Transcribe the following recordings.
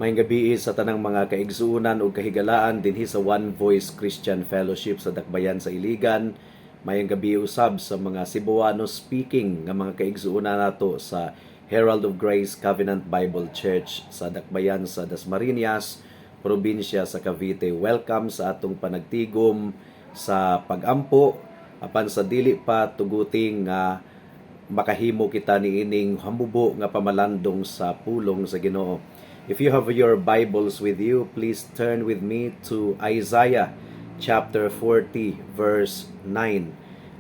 Maayong gabi sa tanang mga kaigsuunan o kahigalaan dinhi sa One Voice Christian Fellowship sa Dakbayan sa Iligan. Maayong gabi usab sa mga Cebuano speaking nga mga kaigsuunan nato sa Herald of Grace Covenant Bible Church sa Dakbayan sa Dasmariñas, probinsya sa Cavite. Welcome sa atong panagtigom sa pag-ampo apan sa dili pa tuguting nga makahimo kita niining hamubo nga pamalandong sa pulong sa Ginoo. If you have your Bibles with you, please turn with me to Isaiah chapter 40 verse 9.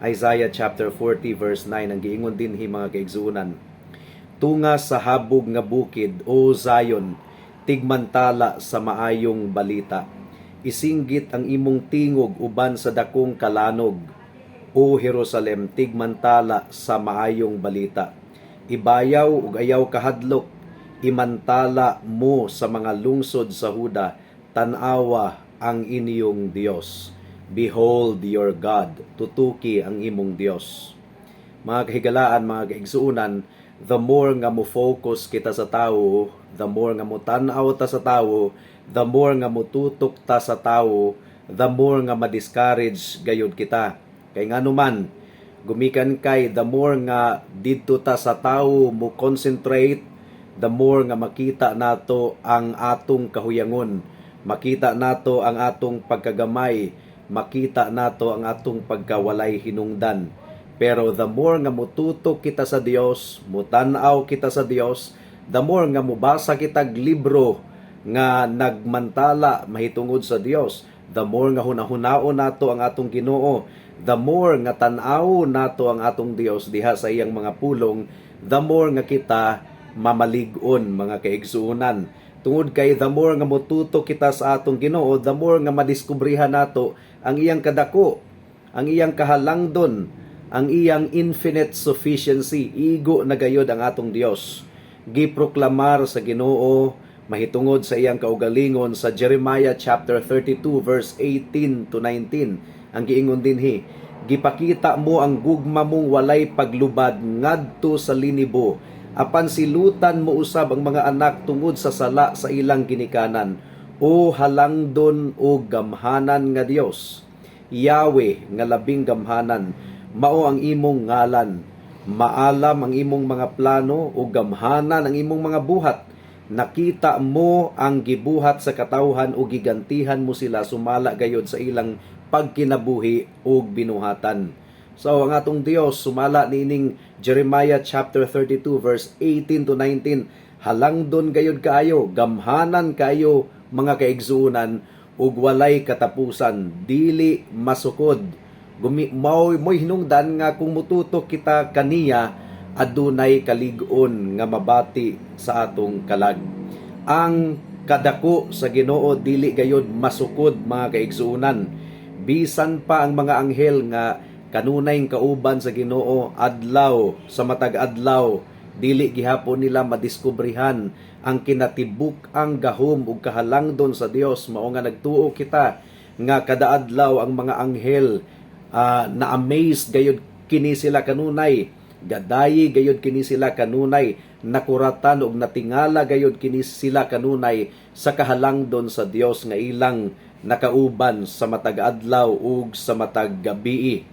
Isaiah chapter 40 verse 9 ang giingon dinhi mga kaigsuunan. Tunga sa habog nga bukid o Zion, tigmantala sa maayong balita. Isinggit ang imong tingog uban sa dakong kalanog. O Jerusalem, tigmantala sa maayong balita. Ibayaw ug ayaw kahadlok, imantala mo sa mga lungsod sa Huda, tanawa ang inyong Dios. Behold your God, tutuki ang imong Dios. Mga kahigalaan, mga kaigsuunan, the more nga mo focus kita sa tao, the more nga mo tanaw ta sa tao, the more nga mo tutok ta sa tao, the more nga ma-discourage gayud kita. Kay ngano man, gumikan kay the more nga didto ta sa tao mo concentrate, the more nga makita nato ang atong kahuyangon, makita nato ang atong pagkagamay, makita nato ang atong pagkawalay hinungdan. Pero the more nga mututok kita sa Dios, mutanaw kita sa Dios, the more nga mubasa kitag libro nga nagmantala mahitungod sa Dios, the more nga hunahunaon nato ang atong Ginoo, the more nga tan-aw nato ang atong Dios diha sa iyang mga pulong, the more nga kita mamalig-on mga kaigsuunan. Tungod kay the more nga motutok kita sa atong Ginoo, the more nga madiskubrihan nato ang iyang kadako, ang iyang kahalangdon, ang iyang infinite sufficiency. Igo na gayod ang atong Dios. Giproklamar sa Ginoo mahitungod sa iyang kaugalingon sa Jeremiah chapter 32 verse 18 to 19. Ang giingon dinhi, gipakita mo ang gugma mong walay paglubad ngadto sa linibo, apan silutan mo usab ang mga anak tungod sa sala sa ilang ginikanan. O halangdon o gamhanan nga Dios, Yahweh nga labing gamhanan, mao ang imong ngalan. Maalam ang imong mga plano o gamhanan ang imong mga buhat. Nakita mo ang gibuhat sa katawhan o gigantihan mo sila sumala gayod sa ilang pagkinabuhi o binuhatan. So ang atong Dios sumala nining Jeremiah chapter 32 verse 18 to 19, halangdon gayod kaayo, gamhanan kayo mga kaigsuunan ug walay katapusan, dili masukod. Mo'y hinungdan nga kung mututok kita kaniya, adunay kalig-on nga mabati sa atong kalag. Ang kadako sa Ginoo dili gayud masukod mga kaigsuunan. Bisan pa ang mga anghel nga kanunay kauban sa Ginoo adlaw sa matag adlaw, dili gihapon nila madiskubrihan ang kinatibuk ang gahom ug kahalangdon sa Dios. Mao nga nagtuo kita nga kada adlaw ang mga anghel na amazed gayud kini sila kanunay, gadayi gayud kini sila kanunay, nakuratan ug natingala gayud kini sila kanunay sa kahalangdon sa Dios nga ilang nakauban sa matag adlaw ug sa matag gabii.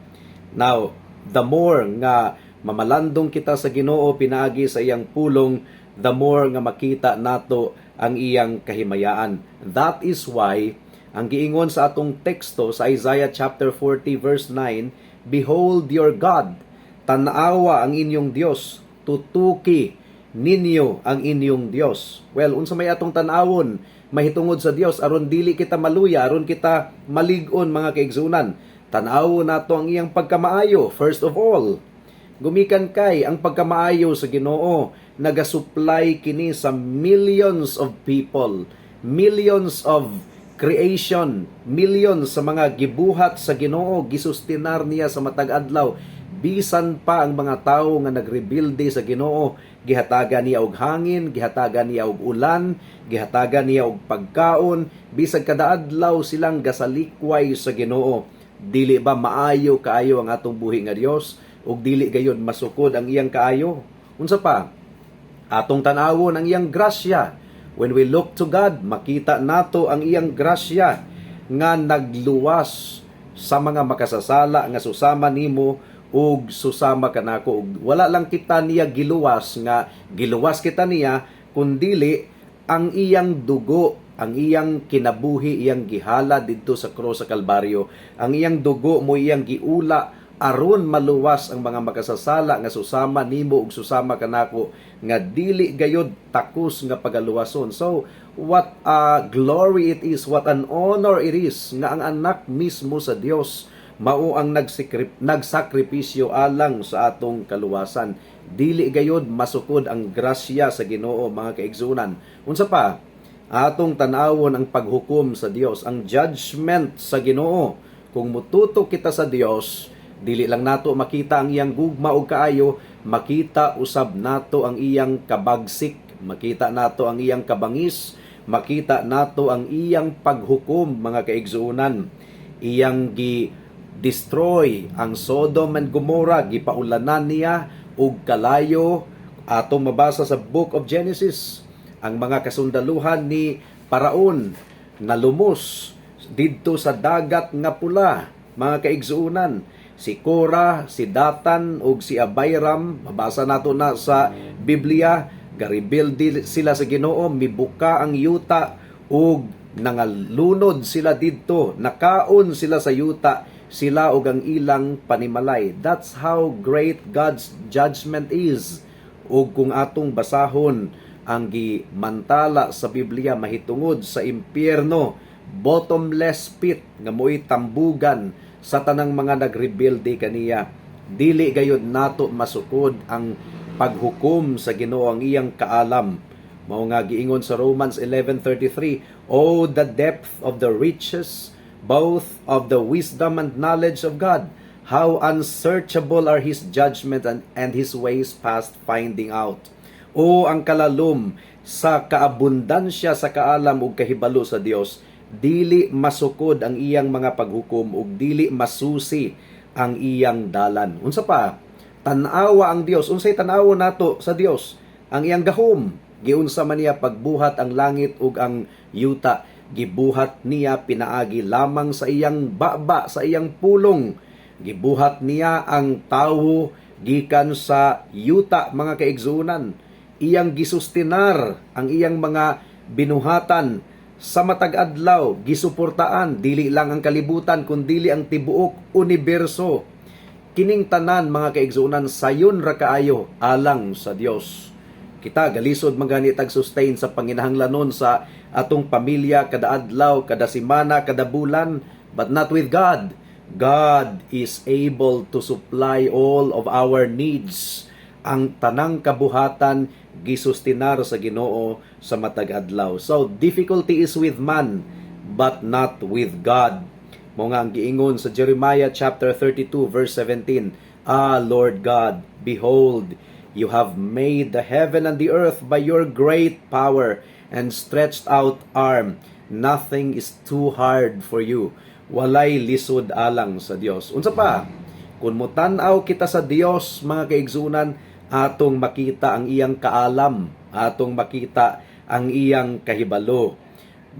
Now, the more nga mamalandong kita sa Ginoo pinaagi sa iyang pulong, the more nga makita nato ang iyang kahimayaan. That is why ang giingon sa atong teksto sa Isaiah chapter 40 verse 9, behold your God, tanawa ang inyong Dios, tutuki ninyo ang inyong Dios. Well, unsa may atong tanawon mahitungod sa Dios aron dili kita maluya, aron kita malig-on mga kaigsunan. Tanaw nato ang iyang pagkamaayo. First of all, gumikan kay ang pagkamaayo sa Ginoo nagasupply kini sa millions of people, millions of creation, millions sa mga gibuhat sa Ginoo, gisustinar niya sa matag adlaw. Bisan pa ang mga tawo nga nagrebuilde sa Ginoo, gihatagan niya og hangin, gihatagan niya og ulan, gihatagan niya og pagkaon, bisag kada adlaw silang gasalikway sa Ginoo. Dili ba maayo kaayo ang atong buhi nga Dios ug dili gayon masukod ang iyang kaayo? Unsa pa? Atong tan-awon ang iyang grasya When we look to God, makita nato ang iyang grasya nga nagluwas sa mga makasasala nga susama nimo ug susama kanako. Wala lang kita niya giluwas kita niya, kundili ang iyang dugo, ang iyang kinabuhi, iyang gihala didto sa krus sa Kalbaryo. Ang iyang dugo mo iyang giula aron maluwas ang mga makasasala nga susama nimo ug susama kanako, nga dili gayud takos nga pagaluwason. So what a glory it is, what an honor it is nga ang anak mismo sa Dios mao ang nagsakripisyo alang sa atong kaluwasan. Dili gayud masukod ang grasya sa Ginoo, mga kaigsunan. Unsa pa? Atong tanawon ang paghukom sa Dios, ang judgment sa Ginoo. Kung mututo kita sa Dios, dili lang nato makita ang iyang gugma o kaayo, makita usab nato ang iyang kabagsik, makita nato ang iyang kabangis, makita nato ang iyang paghukom, mga kaigsuunan. Iyang gi-destroy ang Sodom and Gomorrah, gipaulanan niya og kalayo. Atong mabasa sa Book of Genesis, ang mga kasundaluhan ni Paraon na lumos didto sa dagat nga pula, mga kaigsuunan. Si Korah, si Datan ug si Abiram, mabasa nato na sa Biblia, garibildi sila sa Ginoo, mibuka ang yuta ug nangalunod sila didto, nakaon sila sa yuta, sila ug ang ilang panimalay. That's how great God's judgment is. Ug kung atong basahon ang gimantala sa Biblia mahitungod sa impyerno, bottomless pit nga mo'y tambugan sa tanang mga nagrebuilde kaniya, dili gayud nato masukod ang paghukom sa Ginoo, ang iyang kaalam. Mao nga giingon sa Romans 11:33, "Oh, the depth of the riches both of the wisdom and knowledge of God, how unsearchable are His judgment and His ways past finding out." O ang kalalom sa kaabundansya sa kaalam ug kahibalo sa Dios, dili masukod ang iyang mga paghukom ug dili masusi ang iyang dalan. Unsa pa? Tan-awa ang Dios. Unsay tan-awa nato sa Dios? Ang iyang gahom. Giunsa man niya pagbuhat ang langit ug ang yuta. Gibuhat niya pinaagi lamang sa iyang baba, sa iyang pulong. Gibuhat niya ang tawo gikan sa yuta, mga kaigsunan. Iyang gisustinar ang iyang mga binuhatan sa matag adlaw, gisuportaan dili lang ang kalibutan kundi ang tibuok universo. Kining tanan, mga kaigsunan, sayon ra kaayo alang sa Dios. Kita galisod magani tag sustain sa panginahanglanon sa atong pamilya kada adlaw, kada semana, kada bulan, but not with God. God is able to supply all of our needs. Ang tanang kabuhatan gisustinar sa Ginoo sa matag adlaw. So difficulty is with man but not with God. Mo nga ang giingon sa Jeremiah chapter 32 verse 17, "Ah, Lord God, behold, you have made the heaven and the earth by your great power and stretched out arm. Nothing is too hard for you." Walay lisod alang sa Dios. Unsa pa? Kung mutan-aw kita sa Dios, mga kaigsunan, atong makita ang iyang kaalam, atong makita ang iyang kahibalo.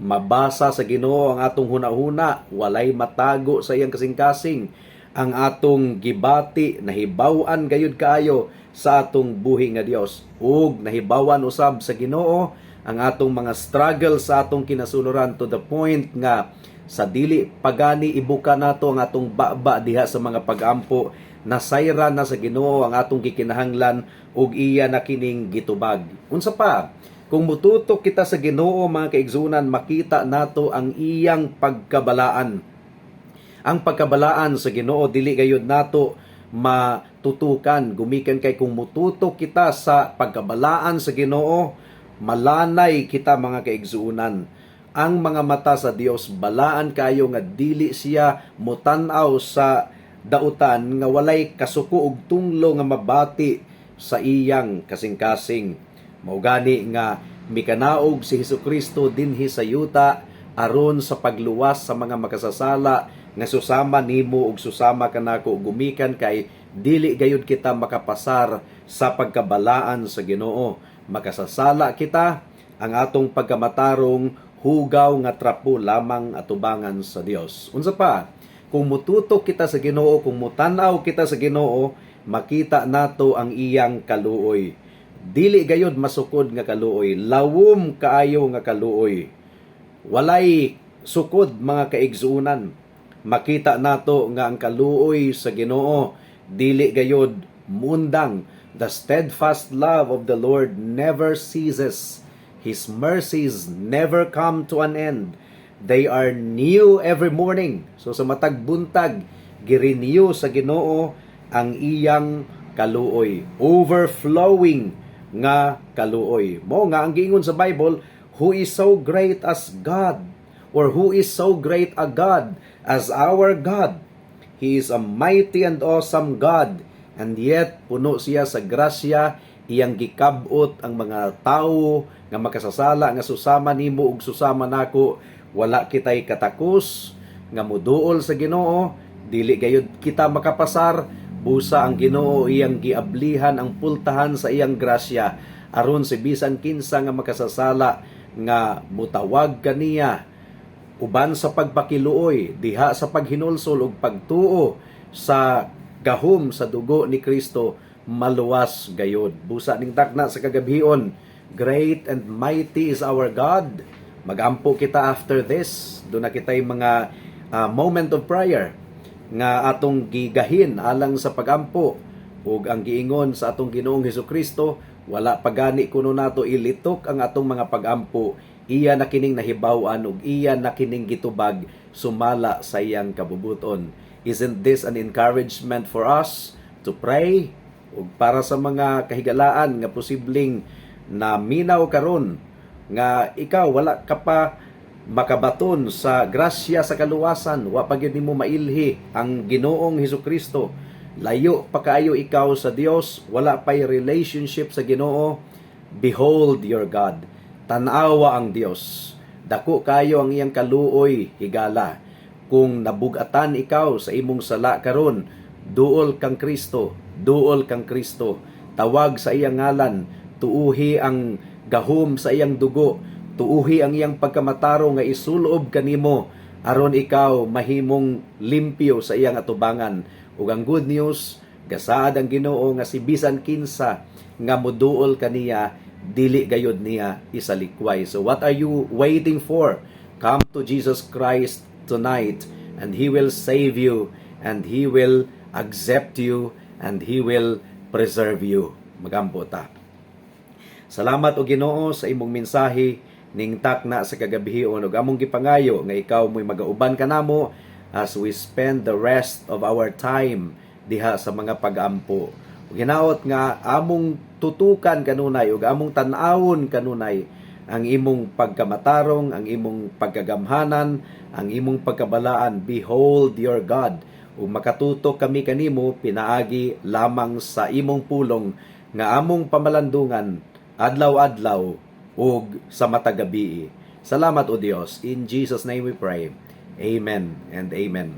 Mabasa sa Ginoo ang atong hunahuna, walay matago sa iyang kasing-kasing. Ang atong gibati nahibaw-an gayud kaayo sa atong buhi nga Dios. Ug nahibawan usab sa Ginoo ang atong mga struggle sa atong kinasunuran, to the point nga sa dili pagani ibuka nato ang atong baba diha sa mga pag-ampo, nasayra na sa Ginoo ang atong gikinahanglan ug iya na kining gitubag. Unsa pa? Kung mututok kita sa Ginoo, mga kaigsunan, makita nato ang iyang pagkabalaan. Ang pagkabalaan sa Ginoo dili gayud nato matutukan. Gumikan kay kung mututok kita sa pagkabalaan sa Ginoo, malanay kita, mga kaigsunan. Ang mga mata sa Dios balaan kayo nga dili siya mutan-aw sa dautan nga walay kasuko ug tunglo nga mabati sa iyang kasing-kasing. Mao gani nga mikanaog si Hesukristo dinhi sa yuta aron sa pagluwas sa mga makasasala nga susama nimo ug susama kanako, gumikan kay dili gayud kita makapasar sa pagkabalaan sa Ginoo. Makasasala kita, ang atong pagkamatarong hugaw nga trapo lamang atubangan sa Dios. Unsa pa, kung mututok kita sa Ginoo, kung mutanaw kita sa Ginoo, makita nato ang iyang kaluoy. Dili gayud masukod nga kaluoy, lawom kaayo nga kaluoy. Walay sukod mga kaigsuunan. Makita nato nga ang kaluoy sa Ginoo dili gayud mundang. The steadfast love of the Lord never ceases. His mercies never come to an end. They are new every morning. So sa matag buntag, girenew sa Ginoo ang iyang kaluoy. Overflowing nga kaluoy. Mo nga ang giingon sa Bible, who is so great as God, or who is so great a God as our God. He is a mighty and awesome God, and yet puno siya sa grasya. Iyang gikabot ang mga tao nga makasasala nga susama nimo ug susama nako. Wala kitay katakos nga muduol sa Ginoo, dili gayud kita makapasar. Busa ang Ginoo iyang giablihan ang pultahan sa iyang grasya aron si bisan kinsa nga makasasala nga mutawag kaniya uban sa pagpakiluoy, diha sa paghinulsol ug pagtuo sa gahom sa dugo ni Kristo, maluwas gayod. Busa ning takna sa kagabhion, great and mighty is our God. Magampo kita after this. Doon na kita'y mga moment of prayer nga atong gigahin alang sa pagampo ug ang giingon sa atong Ginoong Hesukristo, wala pagani kuno nato ilitok ang atong mga pagampo. Iya na kining nahibaw-an ug iya na kining gitubag sumala sa iyang kabubuton. Isn't this an encouragement for us to pray? Ug para sa mga kahigalaan nga posibleng na minaw karon nga ikaw wala ka pa makabaton sa grasya sa kaluwasan, wa pa gyud nimo mailhi ang Ginoong Hesukristo. Layo pa kaayo ikaw sa Dios, wala pay relationship sa Ginoo. Behold your God. Tanawa ang Dios. Dako kayo ang iyang kaluoy, higala. Kung nabugatan ikaw sa imong sala karon, duol kang Kristo, duol kang Kristo. Tawag sa iyang ngalan, tuuhi ang gahom sa iyang dugo, tuuhi ang iyang pagkamataro nga isulob kanimo aron ikaw mahimong limpyo sa iyang atubangan. Ug ang good news, gasaad ang Ginoo nga si bisan kinsa nga moduol kaniya, dili gayud niya isalikway. So what are you waiting for? Come to Jesus Christ tonight, and He will save you, and He will accept you, and He will preserve you. Magampo ta. Salamat o Ginoo sa imong mensahe ning takna sa kagabihion ug among gipangayo nga ikaw mo'y magauban kanamo as we spend the rest of our time diha sa mga pag-ampo. Ug hinaot nga among tutukan kanunay ug among tan-awon kanunay ang imong pagkamatarong, ang imong pagkagamhanan, ang imong pagkabalaan. Behold your God. Ug makatutok kami kanimo pinaagi lamang sa imong pulong nga among pamalandungan adlaw-adlaw ug sa matagabi. Salamat o Dios. In Jesus' name we pray. Amen and amen.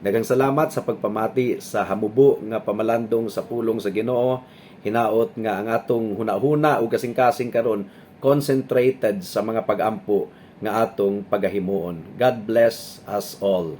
Daghang salamat sa pagpamati sa hamubo nga pamalandong sa pulong sa Ginoo. Hinaot nga ang atong hunahuna ug kasing-kasing karon concentrated sa mga pag-ampo nga atong pagahimuon. God bless us all.